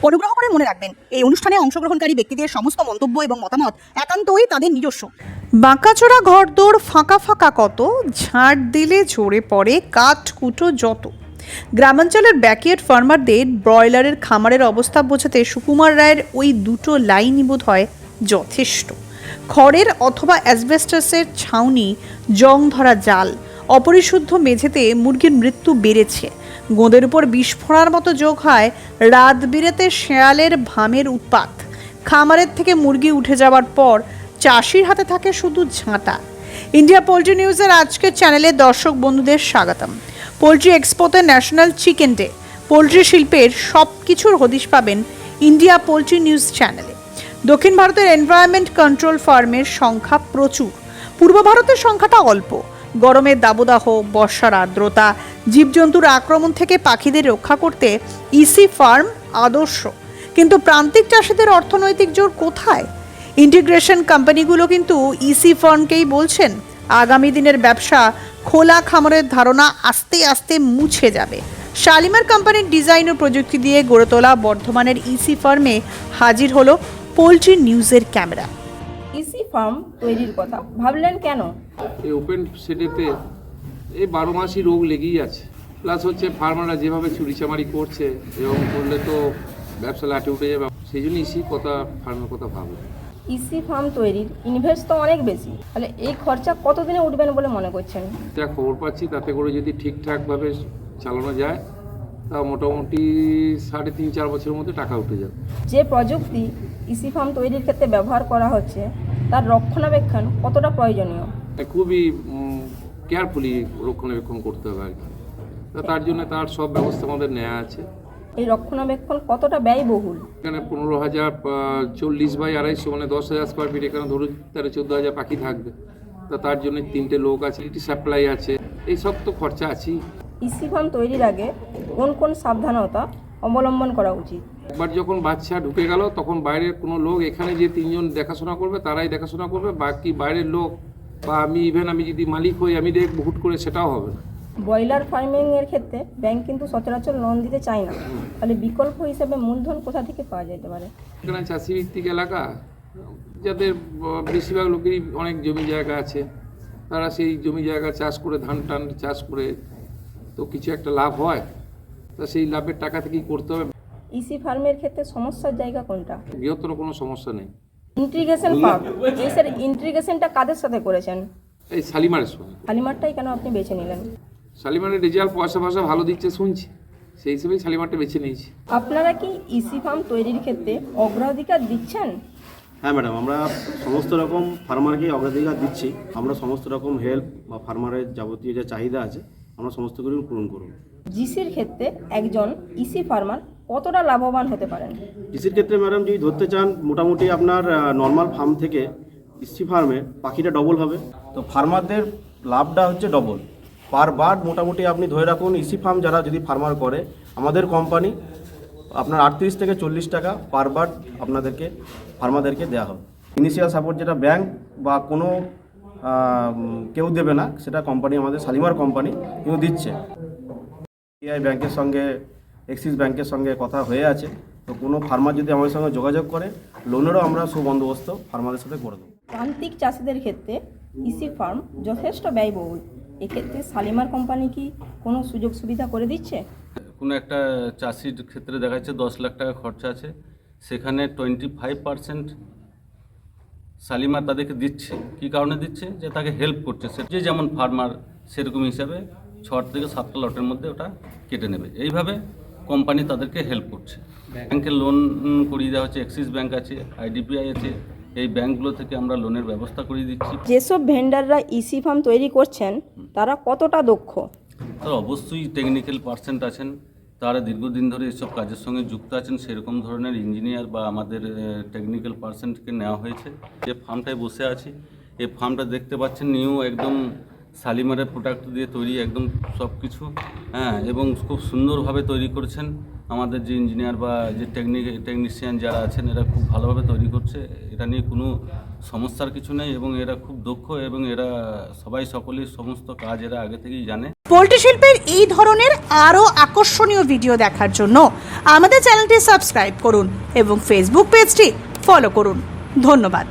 অনুগ্রহ করে মনে রাখবেন, এই অনুষ্ঠানে অংশগ্রহণকারী ব্যক্তিদের সমস্ত মন্তব্য এবং মতামত একান্তই তাদের নিজস্ব। বাঁকাচোরা ঘরদোর ফাঁকা ফাঁকা কত, ঝাড় দিলে ঝরে পড়ে কাঠ কুটো যত। গ্রামাঞ্চলের ব্যাকইয়ার্ড ফার্মারদের ব্রয়লারের খামারের অবস্থা বোঝাতে সুকুমার রায়ের ওই দুটো লাইনই বোধ হয় যথেষ্ট। খড়ের অথবা অ্যাসবেস্টাসের ছাউনি, জং ধরা জাল, অপরিশুদ্ধ মেঝেতে মুরগির মৃত্যু বেড়েছে। গোঁদের উপর বিষ ফোঁড়ার মতো যোগ হয় রাত বিরেতে শেয়ালের ভামের উৎপাত। খামারের থেকে মুরগি উঠে যাওয়ার পর চাষির হাতে থাকে শুধু ঝাঁটা। ইন্ডিয়া পোল্ট্রি নিউজের আজকের চ্যানেলে দর্শক বন্ধুদের স্বাগতম। পোল্ট্রি এক্সপোতে ন্যাশনাল চিকেন ডে, পোল্ট্রি শিল্পের সব কিছুর হদিশ পাবেন ইন্ডিয়া পোল্ট্রি নিউজ চ্যানেলে। দক্ষিণ ভারতের এনভায়রনমেন্ট কন্ট্রোল ফার্মের সংখ্যা প্রচুর, পূর্ব ভারতের সংখ্যাটা অল্প। গরমের দাবদাহ, বর্ষার আর্দ্রতা, জীবজন্তুর আক্রমণ থেকে পাখিদের রক্ষা করতে ইসি ফার্ম আদর্শ। কিন্তু প্রান্তিক চাষিদের অর্থনৈতিক জোর কোথায়? ইন্টিগ্রেশন কোম্পানিগুলো কিন্তু ইসি ফার্মকেই বলছেন আগামী দিনের ব্যবসা খোলা খামারের ধারণা আস্তে আস্তে মুছে যাবে। শালিমার কোম্পানির ডিজাইন ও প্রযুক্তি দিয়ে গড়ে তোলা বর্ধমানের ইসি ফার্মে হাজির হলো পোল্ট্রি নিউজের ক্যামেরা। ইসি ফার্ম তৈরির কথা ভাবলেন কেন? এই ওপেন সেটেতে এই 12 মাসই রোগ লেগেই আছে। প্লাস হচ্ছে ফার্মাররা যেভাবে চুরিচামারি করছে এবং করলে তো ব্যবসা লাটে উঠে যাবে, সেই জন্য ইসি কথা ফার্মের কথা ভাবলো। ইসি ফার্ম তৈরির ইনভেস্ট তো অনেক বেশি, তাহলে এই খরচা কতদিনে উঠবেন বলে মনে করছেন? যা খবর পাচ্ছি তাতে করে যদি ঠিকঠাকভাবে চালানো যায় তা মোটামুটি 3.5-4 বছরের মধ্যে টাকা উঠে যাবে। যে প্রযুক্তি ইসি ফার্ম তৈরির ক্ষেত্রে ব্যবহার করা হচ্ছে তার রক্ষণাবেক্ষণ কতটা প্রয়োজনীয়? খুবই কেয়ারফুলি রক্ষণাবেক্ষণ করতে হবে আর কি। তার জন্য তার সব ব্যবস্থা আমাদের নেওয়া আছে। এই রক্ষণাবেক্ষণ কতটা ব্যয়বহুল? এখানে 15,000 40/250 মানে 10,000 স্কোয়ার ফিট, এখানে ধরুন 13-14,000 পাখি থাকবে। তার জন্য 3টে লোক আছে, এটি সাপ্লাই আছে, এই সব তো খরচা আছেই। ইসি ফার্ম তৈরির আগে কোন কোন সাবধানতা অবলম্বন করা উচিত? একবার যখন বাচ্চা ঢুকে গেল তখন বাইরের কোনো লোক, এখানে যে 3জন দেখাশোনা করবে তারাই দেখাশোনা করবে, বাকি বাইরের লোক বা আমি আমি যদি মালিক হই আমি দেখব হুট করে, সেটাও হবে না। ব্রয়লার ফার্মিংয়ের ক্ষেত্রে ব্যাংক কিন্তু সচরাচর লোন দিতে চায় না, তাহলে বিকল্প হিসেবে মূলধন কোথা থেকে পাওয়া যেতে পারে? এখানে চাষি ভিত্তিক এলাকা, যাদের বেশিরভাগ লোকেরই অনেক জমি জায়গা আছে, তারা সেই জমি জায়গা চাষ করে ধান টান চাষ করে তো কিছু একটা লাভ হয়, তা সেই লাভের টাকা থেকেই করতে হবে। ইসি ফার্মের ক্ষেত্রে সমস্যার জায়গা কোনটা? বৃহত্তর কোনো সমস্যা নেই। ইন্টিগ্রেশন ফার্ম, এই স্যার ইন্টিগ্রেশনটা কাদের সাথে করেছেন? এই শালিমারের সঙ্গে। শালিমারটাই কেন আপনি বেছে নিলেন? শালিমারের রেজাল্ট পয়সা ভালো দিচ্ছে শুনছি, সেই হিসেবেই শালিমারটা বেছে নিয়েছি। আপনারা কি ইসি ফার্ম তৈরির ক্ষেত্রে অগ্রাধিকার দিচ্ছেন? হ্যাঁ ম্যাডাম, আমরা সমস্ত রকম ফার্মারকেই অগ্রাধিকার দিচ্ছি। আমরা সমস্ত রকম হেল্প বা ফার্মারের যাবতীয় যে চাহিদা আছে আমরা সমস্ত কিছু পূরণ করব। জিসির ক্ষেত্রে একজন ইসি ফার্মার কতটা লাভবান হতে পারেন? কৃষির ক্ষেত্রে ম্যাডাম যদি ধরতে চান, মোটামুটি আপনার নর্মাল ফার্ম থেকে ইসি ফার্মে পাখিটা ডবল হবে। তো ফার্মারদের লাভটা হচ্ছে ডবল পার বার্ড। মোটামুটি আপনি ধরে রাখুন ইসি ফার্ম যারা যদি ফার্মার করে, আমাদের কোম্পানি আপনার 38 থেকে 40 টাকা পার বার্ড আপনাদেরকে ফার্মারদেরকে দেওয়া হবে। ইনিশিয়াল সাপোর্ট যেটা ব্যাংক বা কোনো কেউ দেবে না, সেটা কোম্পানি, আমাদের শালিমার কোম্পানি কিন্তু দিচ্ছে। এআই ব্যাংকের সঙ্গে, এক্সিস ব্যাংকের সঙ্গে কথা হয়ে আছে। তো কোনো ফার্মার যদি আমাদের সঙ্গে যোগাযোগ করে, লোনেরও আমরা সুবন্দোবস্ত ফার্মারদের সাথে করে দেবো। প্রান্তিক চাষিদের ক্ষেত্রে ইসি ফার্ম যথেষ্ট ব্যয়বহুল, এক্ষেত্রে শালিমার কোম্পানি কি কোনো সুযোগ সুবিধা করে দিচ্ছে? কোনো একটা চাষির ক্ষেত্রে দেখা যাচ্ছে 10 লাখ টাকা খরচা আছে, সেখানে 25% শালিমার তাদেরকে দিচ্ছে। কী কারণে দিচ্ছে? যে তাকে হেল্প করছে, সে যে যেমন ফার্মার সেরকম হিসাবে 6 থেকে 7টা লটের মধ্যে ওটা কেটে নেবে। এইভাবে কোম্পানি তাদেরকে হেল্প করছে। ব্যাংকের লোন করিয়ে দেওয়া হচ্ছে, এক্সিস ব্যাংক আছে, আইডিপিআই আছে, এই ব্যাংকগুলো থেকে আমরা লোনের ব্যবস্থা করিয়ে দিচ্ছি। যেসব ভেন্ডাররা ইসি ফার্ম তৈরি করছেন তারা কতটা দক্ষ? তারা অবশ্যই টেকনিক্যাল পার্সেন্ট আছেন, তারা দীর্ঘদিন ধরে এসব কাজের সঙ্গে যুক্ত আছেন, সেরকম ধরনের ইঞ্জিনিয়ার বা আমাদের টেকনিক্যাল পার্সেন্টকে নেওয়া হয়েছে। যে ফার্মটায় বসে আছি, এই ফার্মটা দেখতে পাচ্ছেন নিউ, একদম শালিমারের প্রোডাক্ট দিয়ে তৈরি, একদম সব কিছু, হ্যাঁ, এবং খুব সুন্দরভাবে তৈরি করেছেন আমাদের যে ইঞ্জিনিয়ার বা যে টেকনিশিয়ান যারা আছেন, এরা খুব ভালোভাবে তৈরি করছে। এটা নিয়ে কোনো সমস্যার কিছু নেই এবং এরা খুব দক্ষ এবং এরা সকলেই সমস্ত কাজ এরা আগে থেকেই জানে। পোল্ট্রি শিল্পের এই ধরনের আরও আকর্ষণীয় ভিডিও দেখার জন্য আমাদের চ্যানেলটি সাবস্ক্রাইব করুন এবং ফেসবুক পেজটি ফলো করুন। ধন্যবাদ।